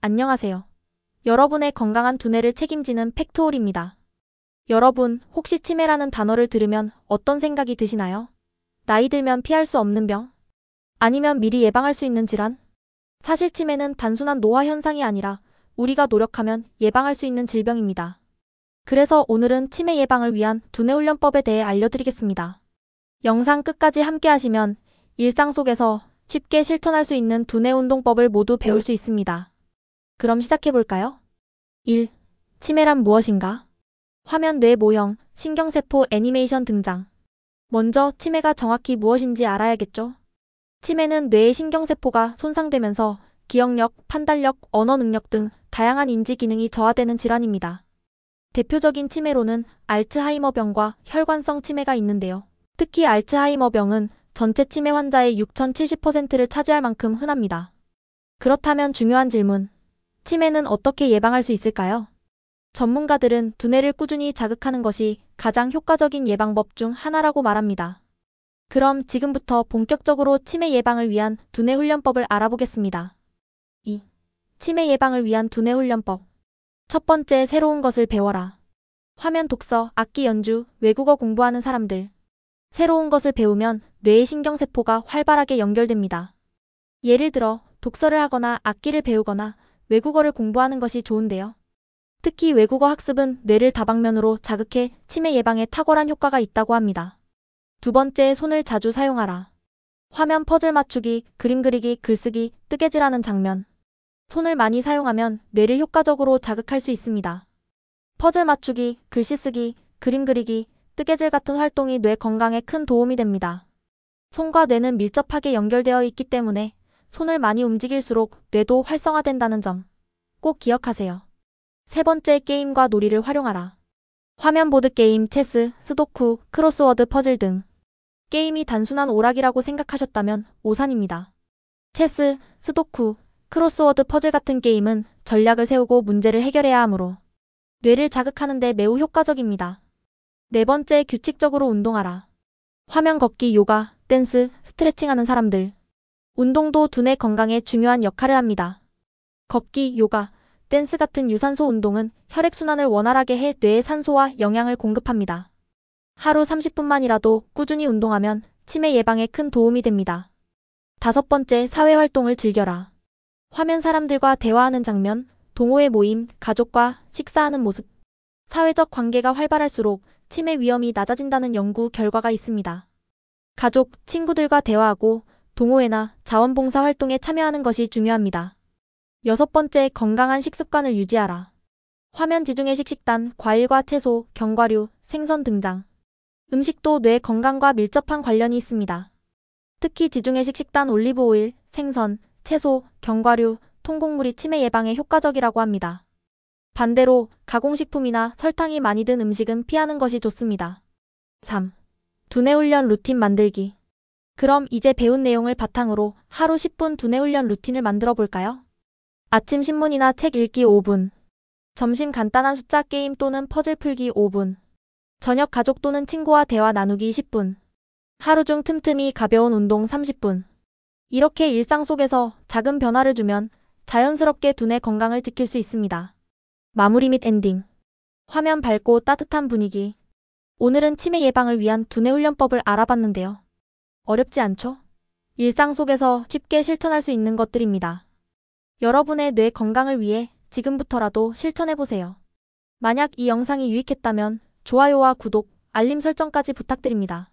안녕하세요. 여러분의 건강한 두뇌를 책임지는 팩트홀입니다. 여러분, 혹시 치매라는 단어를 들으면 어떤 생각이 드시나요? 나이 들면 피할 수 없는 병? 아니면 미리 예방할 수 있는 질환? 사실 치매는 단순한 노화 현상이 아니라 우리가 노력하면 예방할 수 있는 질병입니다. 그래서 오늘은 치매 예방을 위한 두뇌훈련법에 대해 알려드리겠습니다. 영상 끝까지 함께 하시면 일상 속에서 쉽게 실천할 수 있는 두뇌운동법을 모두 배울 수 있습니다. 그럼 시작해볼까요? 1. 치매란 무엇인가? 화면 뇌 모형, 신경세포 애니메이션 등장. 먼저 치매가 정확히 무엇인지 알아야겠죠? 치매는 뇌의 신경세포가 손상되면서 기억력, 판단력, 언어 능력 등 다양한 인지 기능이 저하되는 질환입니다. 대표적인 치매로는 알츠하이머병과 혈관성 치매가 있는데요. 특히 알츠하이머병은 전체 치매 환자의 6,070%를 차지할 만큼 흔합니다. 그렇다면 중요한 질문. 치매는 어떻게 예방할 수 있을까요? 전문가들은 두뇌를 꾸준히 자극하는 것이 가장 효과적인 예방법 중 하나라고 말합니다. 그럼 지금부터 본격적으로 치매 예방을 위한 두뇌훈련법을 알아보겠습니다. 2. 치매 예방을 위한 두뇌훈련법. 첫 번째, 새로운 것을 배워라. 화면 독서, 악기 연주, 외국어 공부하는 사람들. 새로운 것을 배우면 뇌의 신경세포가 활발하게 연결됩니다. 예를 들어 독서를 하거나 악기를 배우거나 외국어를 공부하는 것이 좋은데요. 특히 외국어 학습은 뇌를 다방면으로 자극해 치매 예방에 탁월한 효과가 있다고 합니다. 두 번째, 손을 자주 사용하라. 화면 퍼즐 맞추기, 그림 그리기, 글쓰기, 뜨개질하는 장면. 손을 많이 사용하면 뇌를 효과적으로 자극할 수 있습니다. 퍼즐 맞추기, 글씨 쓰기, 그림 그리기, 뜨개질 같은 활동이 뇌 건강에 큰 도움이 됩니다. 손과 뇌는 밀접하게 연결되어 있기 때문에 손을 많이 움직일수록 뇌도 활성화된다는 점 꼭 기억하세요. 세 번째, 게임과 놀이를 활용하라. 화면 보드게임, 체스, 스도쿠, 크로스워드 퍼즐 등. 게임이 단순한 오락이라고 생각하셨다면 오산입니다. 체스, 스도쿠, 크로스워드 퍼즐 같은 게임은 전략을 세우고 문제를 해결해야 하므로 뇌를 자극하는 데 매우 효과적입니다. 네 번째, 규칙적으로 운동하라. 화면 걷기, 요가, 댄스, 스트레칭하는 사람들. 운동도 두뇌 건강에 중요한 역할을 합니다. 걷기, 요가, 댄스 같은 유산소 운동은 혈액순환을 원활하게 해 뇌에 산소와 영양을 공급합니다. 하루 30분만이라도 꾸준히 운동하면 치매 예방에 큰 도움이 됩니다. 다섯 번째, 사회활동을 즐겨라. 화면 사람들과 대화하는 장면, 동호회 모임, 가족과 식사하는 모습. 사회적 관계가 활발할수록 치매 위험이 낮아진다는 연구 결과가 있습니다. 가족, 친구들과 대화하고 동호회나 자원봉사 활동에 참여하는 것이 중요합니다. 여섯 번째, 건강한 식습관을 유지하라. 화면 지중해식 식단, 과일과 채소, 견과류, 생선 등장. 음식도 뇌 건강과 밀접한 관련이 있습니다. 특히 지중해식 식단, 올리브 오일, 생선, 채소, 견과류, 통곡물이 치매 예방에 효과적이라고 합니다. 반대로 가공식품이나 설탕이 많이 든 음식은 피하는 것이 좋습니다. 3. 두뇌훈련 루틴 만들기. 그럼 이제 배운 내용을 바탕으로 하루 10분 두뇌훈련 루틴을 만들어 볼까요? 아침 신문이나 책 읽기 5분. 점심 간단한 숫자 게임 또는 퍼즐 풀기 5분. 저녁 가족 또는 친구와 대화 나누기 10분. 하루 중 틈틈이 가벼운 운동 30분. 이렇게 일상 속에서 작은 변화를 주면 자연스럽게 두뇌 건강을 지킬 수 있습니다. 마무리 및 엔딩. 화면 밝고 따뜻한 분위기. 오늘은 치매 예방을 위한 두뇌훈련법을 알아봤는데요. 어렵지 않죠? 일상 속에서 쉽게 실천할 수 있는 것들입니다. 여러분의 뇌 건강을 위해 지금부터라도 실천해보세요. 만약 이 영상이 유익했다면 좋아요와 구독, 알림 설정까지 부탁드립니다.